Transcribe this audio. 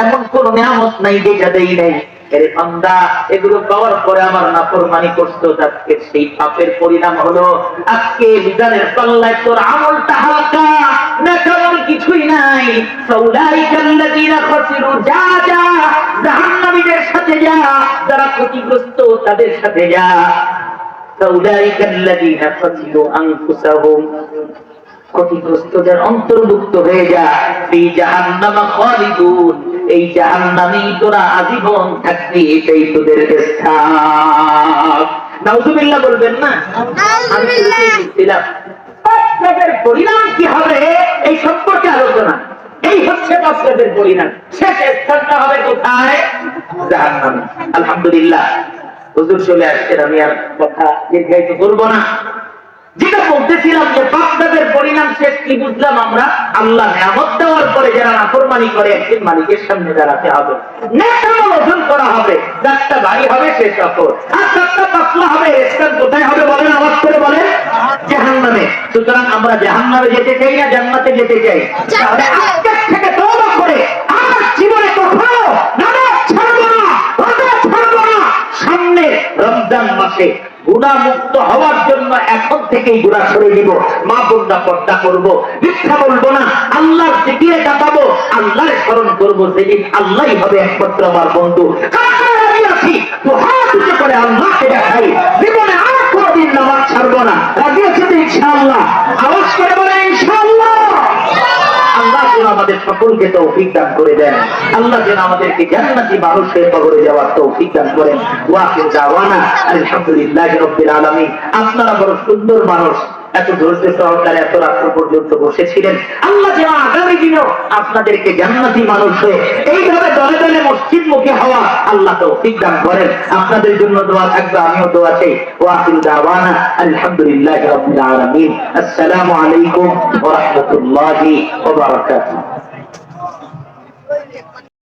এমন কোন নিয়ামত নাই যেটা দেই নাই। এর বান্দা এগুলো পাওয়ার পরে আমার নাফরমানি করছো, আজকে সেই পাপের পরিণাম হলো আজকে মিজানের পাল্লায় তোর আমলটা হালকা, নেকামল কিছুই নাই। ফাউলাইকাল্লাযীনা খাসিরু, যা জাহান্নামীদের সাথে যা, যারা ক্ষতিগ্রস্ত তাদের সাথে যা। ফাউলাইকাল্লাযীনা খাসিরু আনফুসাহুম, ক্ষতিগ্রস্তদের অন্তর্ভুক্ত হয়ে যা। ফি জাহান্নামা খালিদুন, এই জাহান্নামেই তোরা আজীবন থাকবি, এটাই তোদের স্থান। নাউযুবিল্লাহ বলবেন না? নাউযুবিল্লাহ। পাপের পরিণাম কি হবে এই সম্পর্কে আলোচনা। এই হচ্ছে পাপের পরিণাম। শেষ স্থানটা হবে কোথায়? জাহান্নামে। আলহামদুলিল্লাহ, হুজুর চলে আসছেন, আমি আর কথা দীর্ঘায়িত করব না। যেটা বলতেছিলাম যে পাপের পরিণাম শেষ কি বুঝলাম আমরা? আল্লাহ নিয়ামত দেওয়ার পরে যারা নাফরমানি করে একদিন মালিকের সামনে দাঁড়াতে হবে, নেকামল অর্জন করা হবে, যারটা ভারী হবে সে সফর, আর যারটা পাতলা হবে স্থান কোথায় হবে বলেন? আওয়াজ করে বলেন, জাহান্নামে। সুতরাং আমরা জাহান্নামে যেতে চাই না জান্নাতে যেতে চাই? তাহলে আজকে থেকে তওবা করে আমার জীবনে কখনো নামাজ ছাড়বো না, রোজা ছাড়বো না। সামনে রমজান মাসে গুনাহ মুক্ত হওয়ার জন্য এখন থেকেই গুনাহ ছেড়ে দিব, মা বোনরা পর্দা করব, মিথ্যা বলবো না, আল্লাহর জিকিরে কাটাবো, আল্লাহর স্মরণ করব। সেদিন আল্লাহই হবে একমাত্র আমার বন্ধু। আমি আছি তো হাত উঁচু করে আল্লাহকে দেখাই, জীবনে আর কোনদিন নামাজ ছাড়বো না। রাজি আছেন ইনশাআল্লাহ? আওয়াজ করে বলেন ইনশাআল্লাহ। আল্লাহ যেন আমাদের সকলকে তৌফিক দান করে দেন। আল্লাহ যেন আমাদেরকে জান্নাতি মানুষের কবরে যাওয়ার তৌফিক দান করেন। ওয়া আখিরু দাওয়ানা আলহামদুলিল্লাহি রাব্বিল আলামিন। আপনারা বড় সুন্দর মানুষ, এত ধৈর্য সহকারে এত রাত্র পর্যন্ত বসেছিলেন। আল্লাহ যেন আগামী দিনেও আপনাদেরকে জান্নাতি মানুষ হয়ে এইভাবে দলে দলে মসজিদমুখী হওয়া আল্লাহ তৌফিক দান করেন। আপনাদের জন্য দোয়া থাকবে, আমিও দোয়া চাই। ওয়া আখিরু দাওয়ানা আলহামদুলিল্লাহি রাব্বিল আলামিন। আসসালামু আলাইকুম ওয়া রাহমাতুল্লাহি ওয়া বারাকাতুহু।